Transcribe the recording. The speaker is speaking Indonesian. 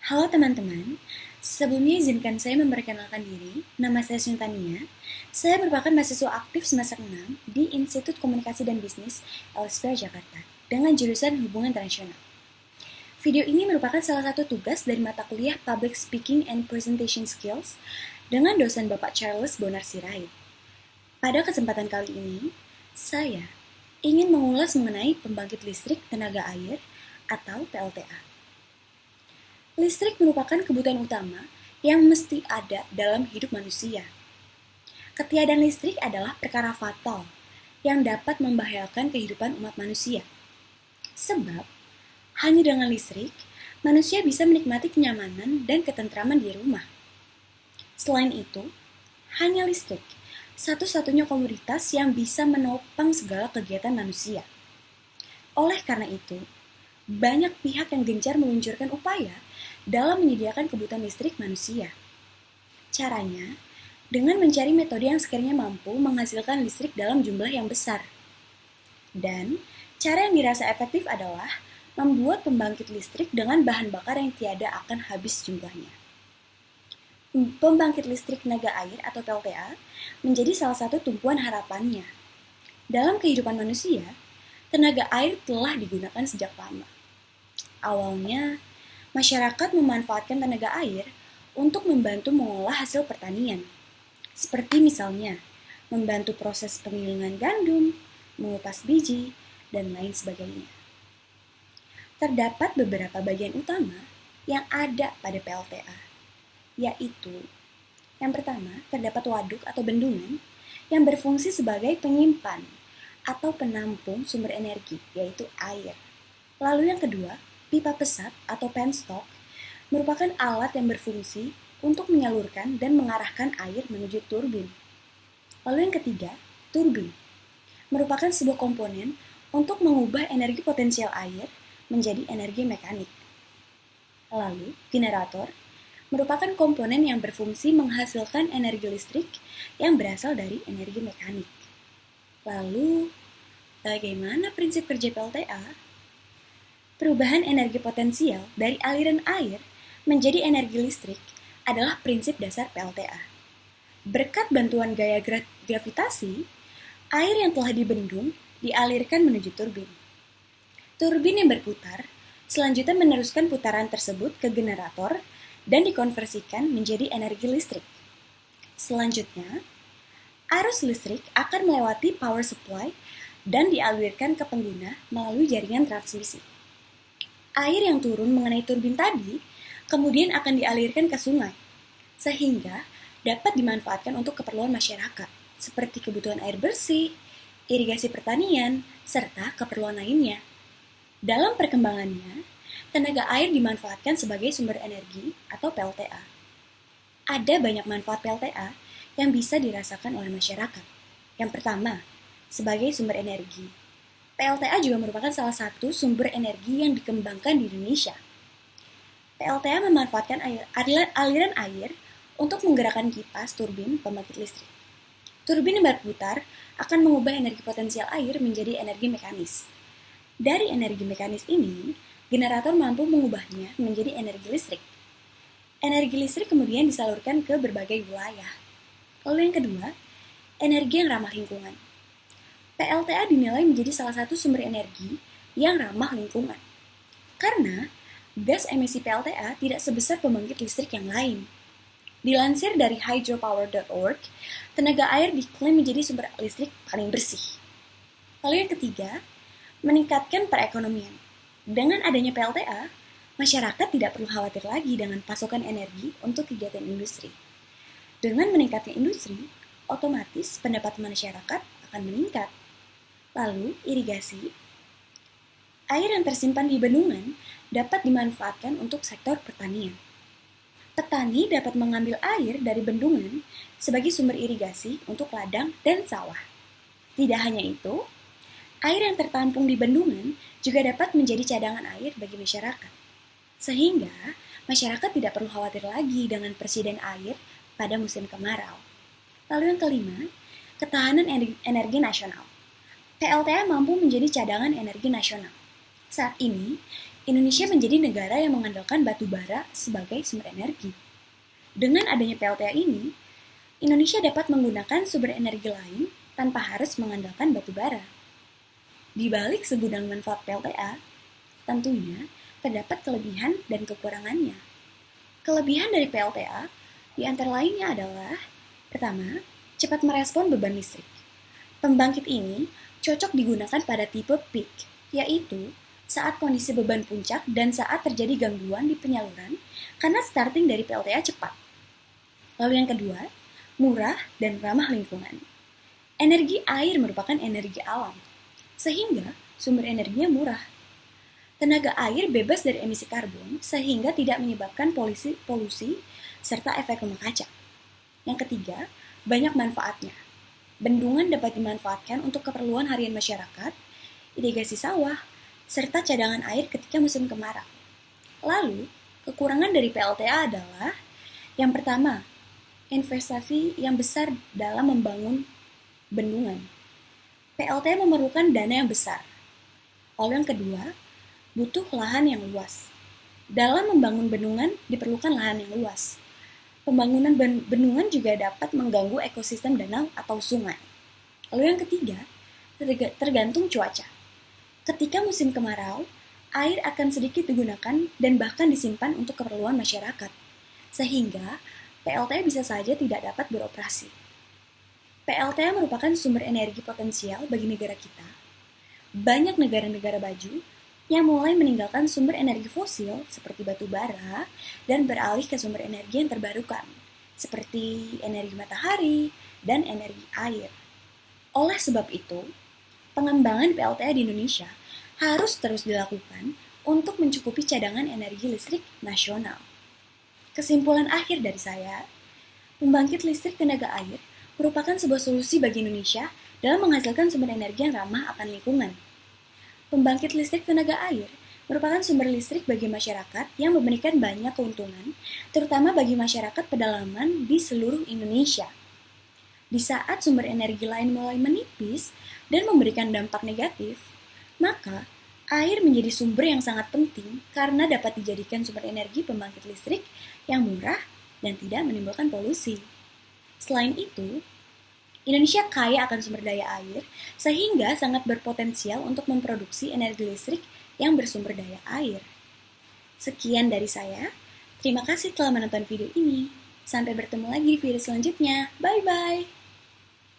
Halo teman-teman, sebelumnya izinkan saya memperkenalkan diri. Nama saya Suntania. Saya merupakan mahasiswa aktif semester 6 di Institut Komunikasi dan Bisnis LSPR Jakarta dengan jurusan Hubungan Internasional. Video ini merupakan salah satu tugas dari mata kuliah Public Speaking and Presentation Skills dengan dosen Bapak Charles Bonar Sirait. Pada kesempatan kali ini, saya ingin mengulas mengenai pembangkit listrik tenaga air atau PLTA. Listrik merupakan kebutuhan utama yang mesti ada dalam hidup manusia. Ketiadaan listrik adalah perkara fatal yang dapat membahayakan kehidupan umat manusia. Sebab, hanya dengan listrik, manusia bisa menikmati kenyamanan dan ketentraman di rumah. Selain itu, hanya listrik, satu-satunya komoditas yang bisa menopang segala kegiatan manusia. Oleh karena itu, banyak pihak yang gencar meluncurkan upaya dalam menyediakan kebutuhan listrik manusia. Caranya, dengan mencari metode yang sekiranya mampu menghasilkan listrik dalam jumlah yang besar. Dan, cara yang dirasa efektif adalah membuat pembangkit listrik dengan bahan bakar yang tiada akan habis jumlahnya. Pembangkit listrik tenaga air atau PLTA menjadi salah satu tumpuan harapannya. Dalam kehidupan manusia, tenaga air telah digunakan sejak lama. Awalnya, masyarakat memanfaatkan tenaga air untuk membantu mengolah hasil pertanian, seperti misalnya membantu proses penggilingan gandum, mengupas biji, dan lain sebagainya. Terdapat beberapa bagian utama yang ada pada PLTA, yaitu yang pertama, terdapat waduk atau bendungan yang berfungsi sebagai penyimpan atau penampung sumber energi, yaitu air. Lalu yang kedua, pipa pesat atau penstock merupakan alat yang berfungsi untuk menyalurkan dan mengarahkan air menuju turbin. Lalu yang ketiga, turbin merupakan sebuah komponen untuk mengubah energi potensial air menjadi energi mekanik. Lalu, generator merupakan komponen yang berfungsi menghasilkan energi listrik yang berasal dari energi mekanik. Lalu, bagaimana prinsip kerja PLTA? Perubahan energi potensial dari aliran air menjadi energi listrik adalah prinsip dasar PLTA. Berkat bantuan gaya gravitasi, air yang telah dibendung dialirkan menuju turbin. Turbin yang berputar selanjutnya meneruskan putaran tersebut ke generator dan dikonversikan menjadi energi listrik. Selanjutnya, arus listrik akan melewati power supply dan dialirkan ke pengguna melalui jaringan transmisi. Air yang turun mengenai turbin tadi kemudian akan dialirkan ke sungai, sehingga dapat dimanfaatkan untuk keperluan masyarakat, seperti kebutuhan air bersih, irigasi pertanian, serta keperluan lainnya. Dalam perkembangannya, tenaga air dimanfaatkan sebagai sumber energi atau PLTA. Ada banyak manfaat PLTA yang bisa dirasakan oleh masyarakat. Yang pertama, sebagai sumber energi. PLTA juga merupakan salah satu sumber energi yang dikembangkan di Indonesia. PLTA memanfaatkan aliran air untuk menggerakkan kipas turbin pembangkit listrik. Turbin yang berputar akan mengubah energi potensial air menjadi energi mekanis. Dari energi mekanis ini, generator mampu mengubahnya menjadi energi listrik. Energi listrik kemudian disalurkan ke berbagai wilayah. Lalu yang kedua, energi yang ramah lingkungan. PLTA dinilai menjadi salah satu sumber energi yang ramah lingkungan. Karena gas emisi PLTA tidak sebesar pembangkit listrik yang lain. Dilansir dari hydropower.org, tenaga air diklaim menjadi sumber listrik paling bersih. Lalu yang ketiga, meningkatkan perekonomian. Dengan adanya PLTA, masyarakat tidak perlu khawatir lagi dengan pasokan energi untuk kegiatan industri. Dengan meningkatnya industri, otomatis pendapatan masyarakat akan meningkat. Lalu, irigasi. Air yang tersimpan di bendungan dapat dimanfaatkan untuk sektor pertanian. Petani dapat mengambil air dari bendungan sebagai sumber irigasi untuk ladang dan sawah. Tidak hanya itu, air yang tertampung di bendungan juga dapat menjadi cadangan air bagi masyarakat. Sehingga, masyarakat tidak perlu khawatir lagi dengan persediaan air pada musim kemarau. Lalu yang kelima, ketahanan energi nasional. PLTA mampu menjadi cadangan energi nasional. Saat ini, Indonesia menjadi negara yang mengandalkan batu bara sebagai sumber energi. Dengan adanya PLTA ini, Indonesia dapat menggunakan sumber energi lain tanpa harus mengandalkan batu bara. Di balik segudang manfaat PLTA, tentunya terdapat kelebihan dan kekurangannya. Kelebihan dari PLTA di antara lainnya adalah: pertama, cepat merespon beban listrik. Pembangkit ini cocok digunakan pada tipe peak, yaitu saat kondisi beban puncak dan saat terjadi gangguan di penyaluran karena starting dari PLTA cepat. Lalu yang kedua, murah dan ramah lingkungan. Energi air merupakan energi alam, sehingga sumber energinya murah. Tenaga air bebas dari emisi karbon sehingga tidak menyebabkan polusi serta efek rumah kaca. Yang ketiga, banyak manfaatnya. Bendungan dapat dimanfaatkan untuk keperluan harian masyarakat, irigasi sawah, serta cadangan air ketika musim kemarau. Lalu, kekurangan dari PLTA adalah: yang pertama, investasi yang besar dalam membangun bendungan. PLTA memerlukan dana yang besar. Lalu yang kedua, butuh lahan yang luas. Dalam membangun bendungan diperlukan lahan yang luas. Pembangunan bendungan juga dapat mengganggu ekosistem danau atau sungai. Lalu yang ketiga, tergantung cuaca. Ketika musim kemarau, air akan sedikit digunakan dan bahkan disimpan untuk keperluan masyarakat, sehingga PLTA bisa saja tidak dapat beroperasi. PLTA merupakan sumber energi potensial bagi negara kita. Banyak negara-negara maju yang mulai meninggalkan sumber energi fosil seperti batu bara dan beralih ke sumber energi yang terbarukan, seperti energi matahari dan energi air. Oleh sebab itu, pengembangan PLTA di Indonesia harus terus dilakukan untuk mencukupi cadangan energi listrik nasional. Kesimpulan akhir dari saya, pembangkit listrik tenaga air merupakan sebuah solusi bagi Indonesia dalam menghasilkan sumber energi yang ramah akan lingkungan. Pembangkit listrik tenaga air merupakan sumber listrik bagi masyarakat yang memberikan banyak keuntungan, terutama bagi masyarakat pedalaman di seluruh Indonesia. Di saat sumber energi lain mulai menipis dan memberikan dampak negatif, maka air menjadi sumber yang sangat penting karena dapat dijadikan sumber energi pembangkit listrik yang murah dan tidak menimbulkan polusi. Selain itu, Indonesia kaya akan sumber daya air, sehingga sangat berpotensial untuk memproduksi energi listrik yang bersumber daya air. Sekian dari saya, terima kasih telah menonton video ini. Sampai bertemu lagi di video selanjutnya. Bye-bye!